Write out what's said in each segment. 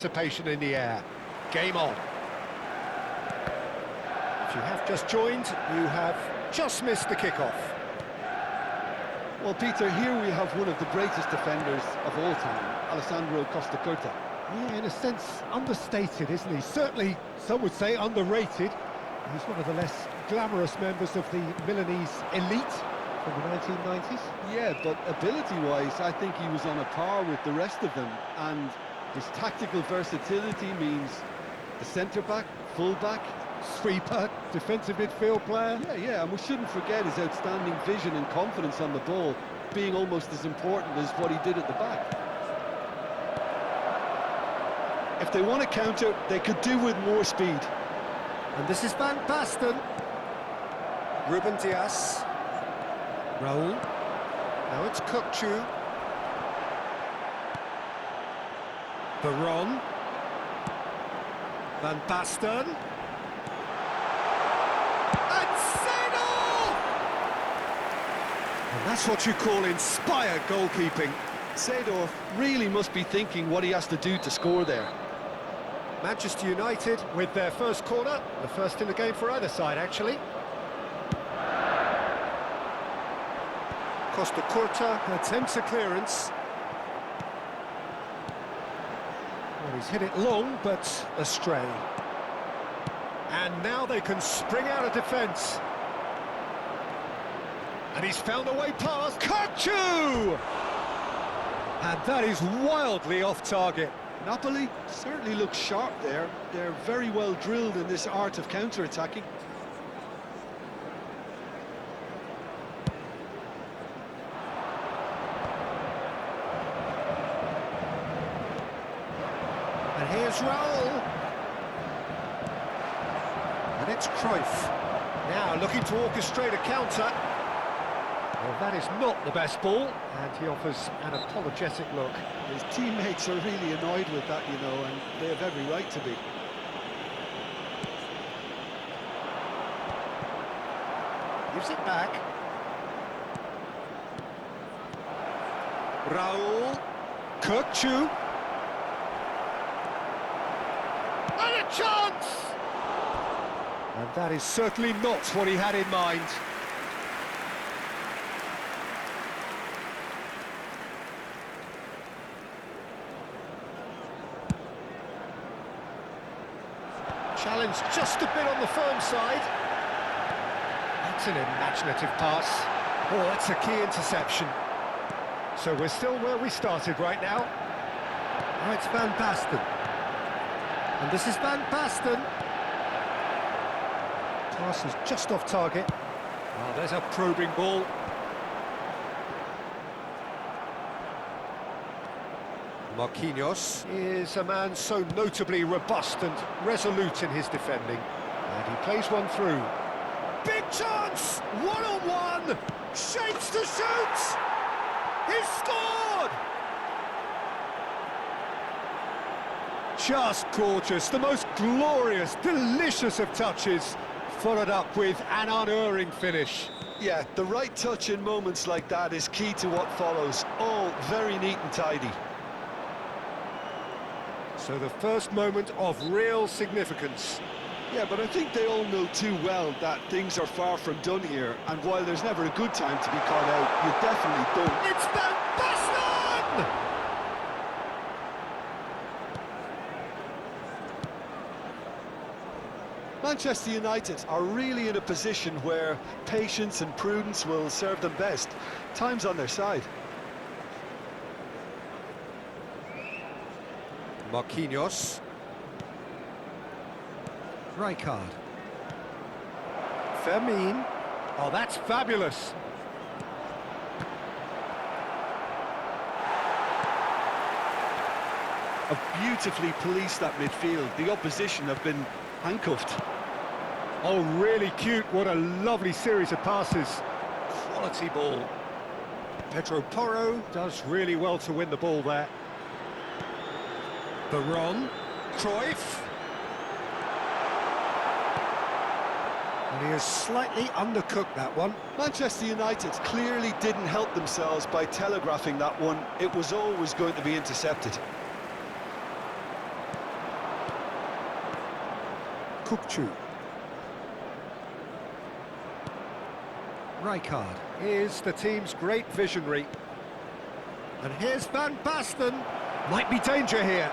Anticipation in the air. Game on. If you have just joined, you have just missed the kickoff. Well, Peter, here we have one of the greatest defenders of all time, Alessandro Costa Curta. Yeah, in a sense, understated, isn't he? Certainly, some would say underrated. He's one of the less glamorous members of the Milanese elite from the 1990s. Yeah, but ability-wise, I think he was on a par with the rest of them, and his tactical versatility means the centre-back, full-back, Sweeper, defensive midfield player. Yeah, and we shouldn't forget his outstanding vision and confidence on the ball, being almost as important as what he did at the back. If they want to counter, they could do with more speed. And this is Van Basten. Ruben Dias. Raul. Now it's Kukçu. Baron. Van Basten. And that's what you call inspired goalkeeping. Seedorf really must be thinking what he has to do to score there. Manchester United with their first corner, the first in the game for either side, actually. Costa Curta attempts a clearance. Well, he's hit it long, but astray. And now they can spring out of defence. And he's found a way past Kukçu! And that is wildly off target. Napoli certainly look sharp there. They're very well drilled in this art of counter-attacking. And here's Raul. And it's Cruyff. Now looking to orchestrate a counter. Well, that is not the best ball, and he offers an apologetic look. His teammates are really annoyed with that, you know, and they have every right to be. Gives it back. Raul. Kukçu. And a chance! And that is certainly not what he had in mind. Challenge just a bit on the firm side. That's an imaginative pass. Oh, that's a key interception. So we're still where we started right now. Now it's Van Basten. And this is Van Basten. Pass is just off target. Oh, there's a probing ball. Marquinhos is a man so notably robust and resolute in his defending. And he plays one through. Big chance! One-on-one! Shapes to shoot! He's scored! Just gorgeous, the most glorious, delicious of touches, followed up with an unerring finish. Yeah, the right touch in moments like that is key to what follows. All very neat and tidy. So the first moment of real significance. Yeah, but I think they all know too well that things are far from done here, and while there's never a good time to be caught out, you definitely don't. It's Van Basten! Manchester United are really in a position where patience and prudence will serve them best. Time's on their side. Marquinhos. Rijkaard. Fermin. Oh, that's fabulous. Have beautifully policed that midfield. The opposition have been handcuffed. Oh, really cute. What a lovely series of passes. Quality ball. Pedro Porro does really well to win the ball there. Baron. Cruyff. And he has slightly undercooked that one. Manchester United clearly didn't help themselves by telegraphing that one. It was always going to be intercepted. Kupchu. Rijkaard is the team's great visionary. And here's Van Basten. Might be danger here.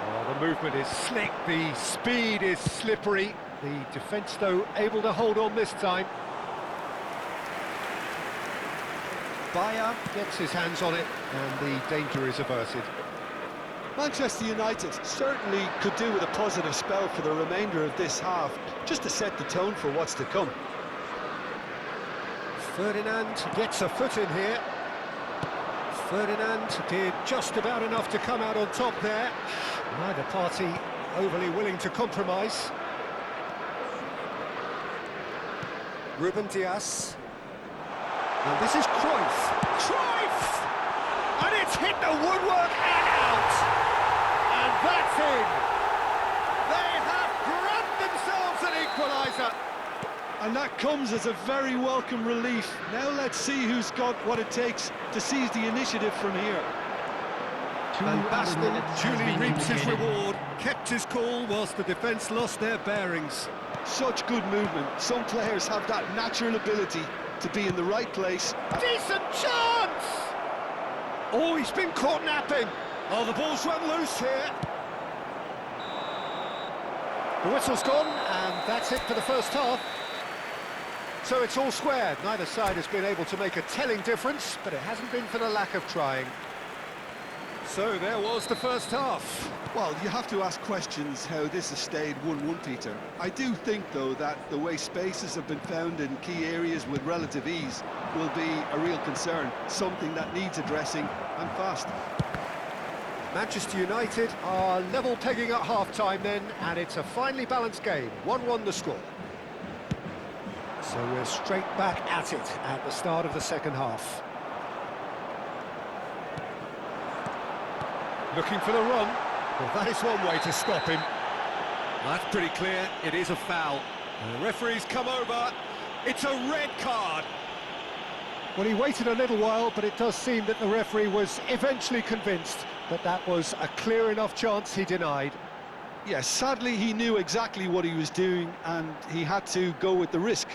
Oh, the movement is slick, the speed is slippery. The defence, though, able to hold on this time. Bayer gets his hands on it, and the danger is averted. Manchester United certainly could do with a positive spell for the remainder of this half, just to set the tone for what's to come. Ferdinand gets a foot in here. Ferdinand did just about enough to come out on top there. Neither party overly willing to compromise. Ruben Dias. And this is Cruyff. Cruyff! And it's hit the woodwork and out. And that's in. They have grabbed themselves an equaliser. And that comes as a very welcome relief. Now let's see who's got what it takes to seize the initiative from here. Van Basten duly reaps his reward, kept his cool whilst the defence lost their bearings. Such good movement. Some players have that natural ability to be in the right place. Decent chance! Oh, he's been caught napping. Oh, the ball's run loose here. The whistle's gone, and that's it for the first half. So it's all square. Neither side has been able to make a telling difference, but it hasn't been for the lack of trying. So there was the first half. Well, you have to ask questions how this has stayed 1-1, Peter. I do think, though, that the way spaces have been found in key areas with relative ease will be a real concern, something that needs addressing, and fast. Manchester United are level pegging at half-time then, and it's a finely balanced game. 1-1 the score. So we're straight back at it at the start of the second half. Looking for the run. Well, that is one way to stop him. That's pretty clear. It is a foul. And the referee's come over. It's a red card. Well, he waited a little while, but it does seem that the referee was eventually convinced that that was a clear enough chance he denied. Yes, sadly he knew exactly what he was doing and he had to go with the risk.